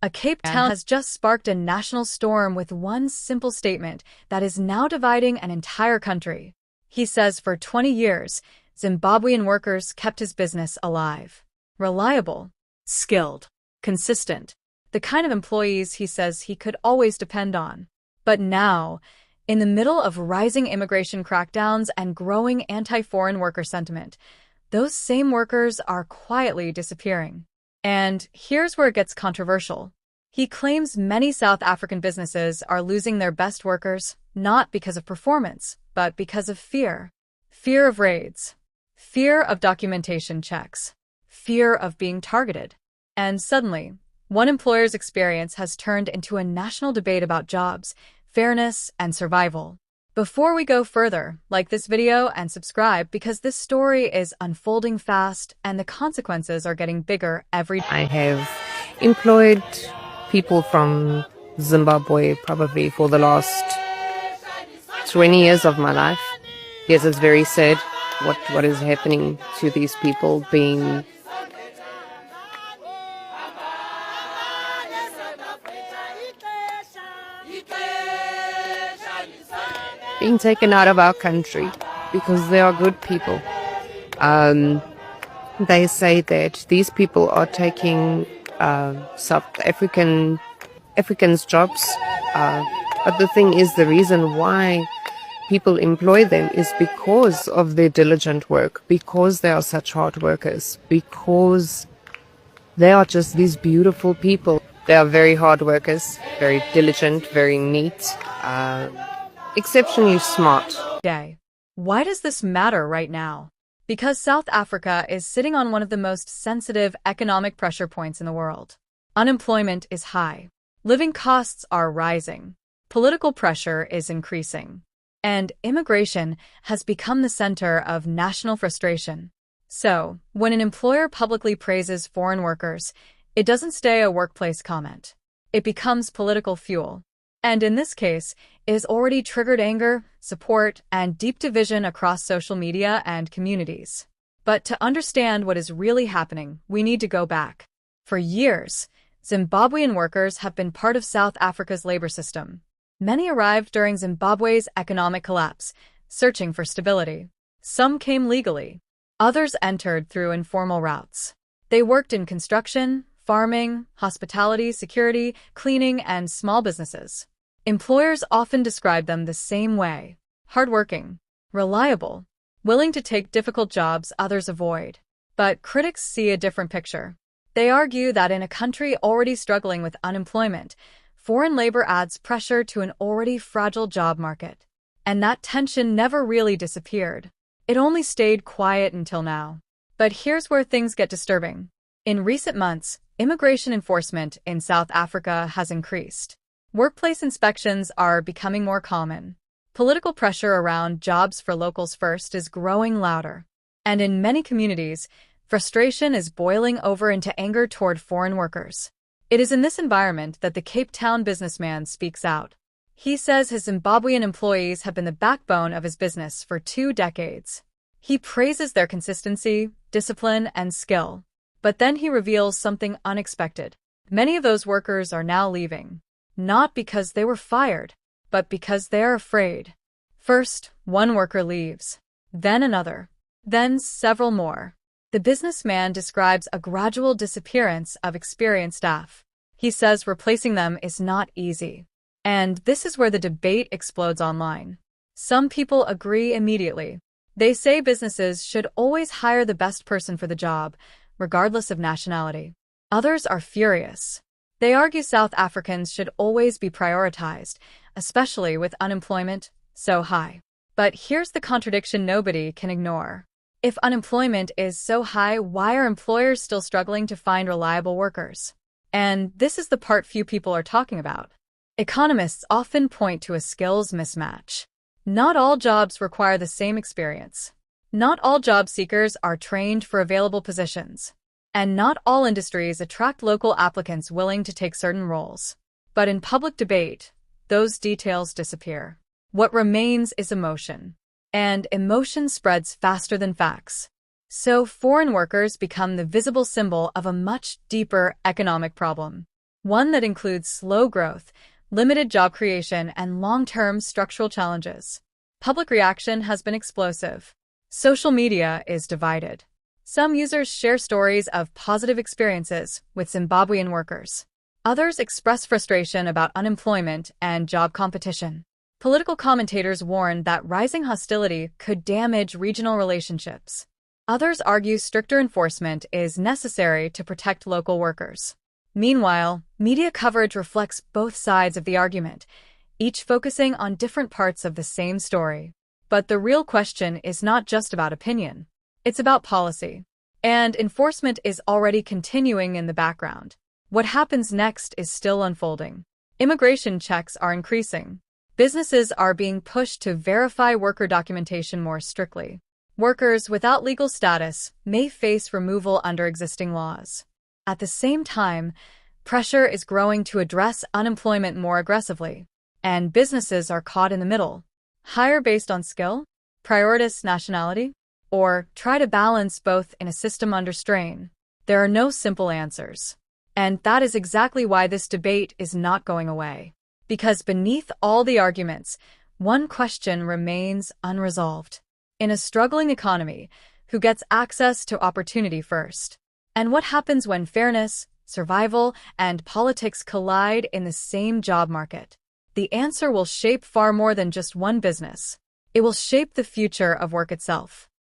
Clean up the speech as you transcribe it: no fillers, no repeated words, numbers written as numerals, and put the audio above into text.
A Cape Town has just sparked a national storm with one simple statement that is now dividing an entire country. He says for 20 years, Zimbabwean workers kept his business alive. Reliable, skilled, consistent. The kind of employees he says he could always depend on. But now, in the middle of rising immigration crackdowns and growing anti-foreign worker sentiment, those same workers are quietly disappearing. And here's where it gets controversial. He claims many South African businesses are losing their best workers, not because of performance, but because of fear. Fear of raids. Fear of documentation checks. Fear of being targeted. And suddenly, one employer's experience has turned into a national debate about jobs, fairness, and survival. Before we go further, like this video and subscribe because this story is unfolding fast and the consequences are getting bigger every day. I have employed people from Zimbabwe probably for the last 20 years of my life. Yes, it's very sad what is happening to these people being taken out of our country because they are good people. They say that these people are taking South Africans' jobs, but the thing is, the reason why people employ them is because of their diligent work, because they are such hard workers, because they are just these beautiful people. They are very hard workers, very diligent, very neat, exceptionally smart. Why does this matter right now? Because South Africa is sitting on one of the most sensitive economic pressure points in the world. Unemployment is high. Living costs are rising. Political pressure is increasing. And immigration has become the center of national frustration. So, when an employer publicly praises foreign workers, it doesn't stay a workplace comment. It becomes political fuel. And in this case, it has already triggered anger, support, and deep division across social media and communities. But to understand what is really happening, we need to go back. For years, Zimbabwean workers have been part of South Africa's labor system. Many arrived during Zimbabwe's economic collapse, searching for stability. Some came legally. Others entered through informal routes. They worked in construction, farming, hospitality, security, cleaning, and small businesses. Employers often describe them the same way: hardworking, reliable, willing to take difficult jobs others avoid. But critics see a different picture. They argue that in a country already struggling with unemployment, foreign labor adds pressure to an already fragile job market. And that tension never really disappeared. It only stayed quiet until now. But here's where things get disturbing. In recent months, immigration enforcement in South Africa has increased. Workplace inspections are becoming more common. Political pressure around jobs for locals first is growing louder. And in many communities, frustration is boiling over into anger toward foreign workers. It is in this environment that the Cape Town businessman speaks out. He says his Zimbabwean employees have been the backbone of his business for 2 decades. He praises their consistency, discipline, and skill. But then he reveals something unexpected. Many of those workers are now leaving. Not because they were fired, but because they are afraid. First, one worker leaves. Then another. Then several more. The businessman describes a gradual disappearance of experienced staff. He says replacing them is not easy. And this is where the debate explodes online. Some people agree immediately. They say businesses should always hire the best person for the job, regardless of nationality. Others are furious. They argue South Africans should always be prioritized, especially with unemployment so high. But here's the contradiction nobody can ignore. If unemployment is so high, why are employers still struggling to find reliable workers? And this is the part few people are talking about. Economists often point to a skills mismatch. Not all jobs require the same experience. Not all job seekers are trained for available positions. And not all industries attract local applicants willing to take certain roles. But in public debate, those details disappear. What remains is emotion. And emotion spreads faster than facts. So foreign workers become the visible symbol of a much deeper economic problem. one that includes slow growth, limited job creation, and long-term structural challenges. Public reaction has been explosive. Social media is divided. Some users share stories of positive experiences with Zimbabwean workers. Others express frustration about unemployment and job competition. Political commentators warn that rising hostility could damage regional relationships. Others argue stricter enforcement is necessary to protect local workers. Meanwhile, media coverage reflects both sides of the argument, each focusing on different parts of the same story. But the real question is not just about opinion. It's about policy. And enforcement is already continuing in the background. What happens next is still unfolding. Immigration checks are increasing. Businesses are being pushed to verify worker documentation more strictly. Workers without legal status may face removal under existing laws. At the same time, pressure is growing to address unemployment more aggressively, and businesses are caught in the middle. Hire based on skill? Prioritize nationality? Or try to balance both in a system under strain? There are no simple answers. And that is exactly why this debate is not going away. Because beneath all the arguments, one question remains unresolved. In a struggling economy, who gets access to opportunity first? And what happens when fairness, survival, and politics collide in the same job market? The answer will shape far more than just one business. It will shape the future of work itself.